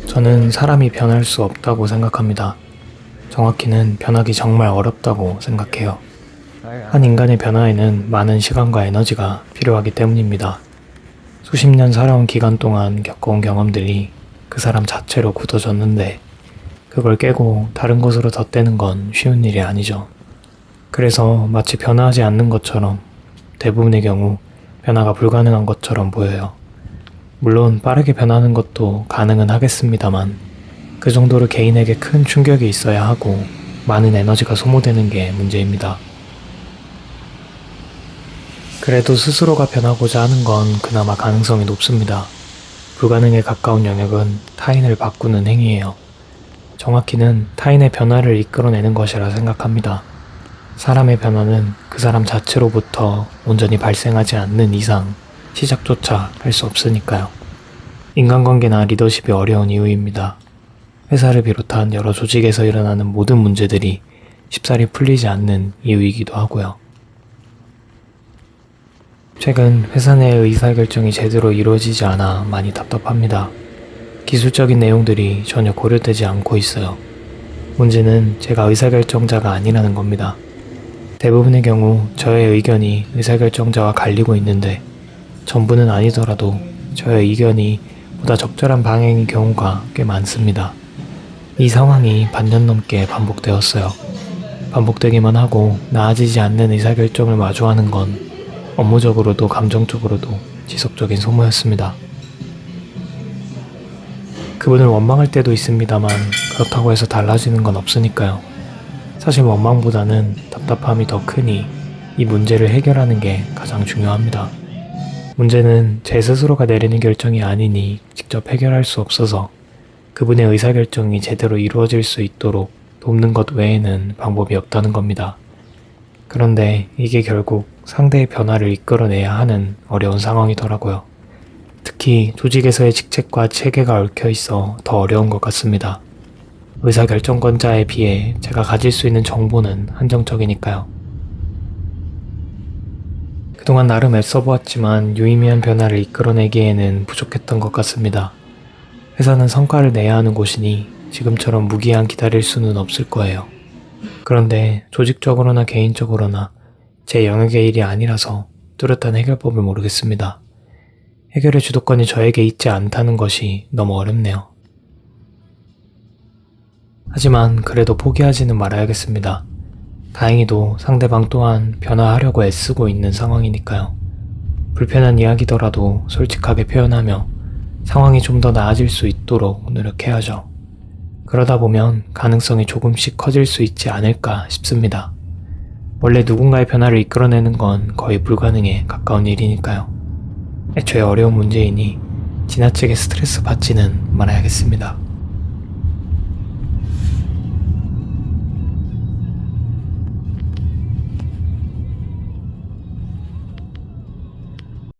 저는 사람이 변할 수 없다고 생각합니다. 정확히는 변하기 정말 어렵다고 생각해요. 한 인간의 변화에는 많은 시간과 에너지가 필요하기 때문입니다. 수십 년 살아온 기간 동안 겪어온 경험들이 그 사람 자체로 굳어졌는데 그걸 깨고 다른 것으로 덧대는 건 쉬운 일이 아니죠. 그래서 마치 변화하지 않는 것처럼 대부분의 경우 변화가 불가능한 것처럼 보여요. 물론 빠르게 변하는 것도 가능은 하겠습니다만 그 정도로 개인에게 큰 충격이 있어야 하고 많은 에너지가 소모되는 게 문제입니다. 그래도 스스로가 변하고자 하는 건 그나마 가능성이 높습니다. 불가능에 가까운 영역은 타인을 바꾸는 행위예요. 정확히는 타인의 변화를 이끌어내는 것이라 생각합니다. 사람의 변화는 그 사람 자체로부터 온전히 발생하지 않는 이상 시작조차 할 수 없으니까요. 인간관계나 리더십이 어려운 이유입니다. 회사를 비롯한 여러 조직에서 일어나는 모든 문제들이 쉽사리 풀리지 않는 이유이기도 하고요. 최근 회사 내의 의사결정이 제대로 이루어지지 않아 많이 답답합니다. 기술적인 내용들이 전혀 고려되지 않고 있어요. 문제는 제가 의사결정자가 아니라는 겁니다. 대부분의 경우 저의 의견이 의사결정자와 갈리고 있는데 전부는 아니더라도 저의 의견이 보다 적절한 방향인 경우가 꽤 많습니다. 이 상황이 반년 넘게 반복되었어요. 반복되기만 하고 나아지지 않는 의사결정을 마주하는 건 업무적으로도 감정적으로도 지속적인 소모였습니다. 그분을 원망할 때도 있습니다만 그렇다고 해서 달라지는 건 없으니까요. 사실 원망보다는 답답함이 더 크니 이 문제를 해결하는 게 가장 중요합니다. 문제는 제 스스로가 내리는 결정이 아니니 직접 해결할 수 없어서 그분의 의사결정이 제대로 이루어질 수 있도록 돕는 것 외에는 방법이 없다는 겁니다. 그런데 이게 결국 상대의 변화를 이끌어내야 하는 어려운 상황이더라고요. 특히 조직에서의 직책과 체계가 얽혀 있어 더 어려운 것 같습니다. 의사결정권자에 비해 제가 가질 수 있는 정보는 한정적이니까요. 그동안 나름 애써보았지만 유의미한 변화를 이끌어내기에는 부족했던 것 같습니다. 회사는 성과를 내야 하는 곳이니 지금처럼 무기한 기다릴 수는 없을 거예요. 그런데 조직적으로나 개인적으로나 제 영역의 일이 아니라서 뚜렷한 해결법을 모르겠습니다. 해결의 주도권이 저에게 있지 않다는 것이 너무 어렵네요. 하지만 그래도 포기하지는 말아야겠습니다. 다행히도 상대방 또한 변화하려고 애쓰고 있는 상황이니까요. 불편한 이야기더라도 솔직하게 표현하며 상황이 좀 더 나아질 수 있도록 노력해야죠. 그러다 보면 가능성이 조금씩 커질 수 있지 않을까 싶습니다. 원래 누군가의 변화를 이끌어내는 건 거의 불가능에 가까운 일이니까요. 애초에 어려운 문제이니 지나치게 스트레스 받지는 말아야겠습니다.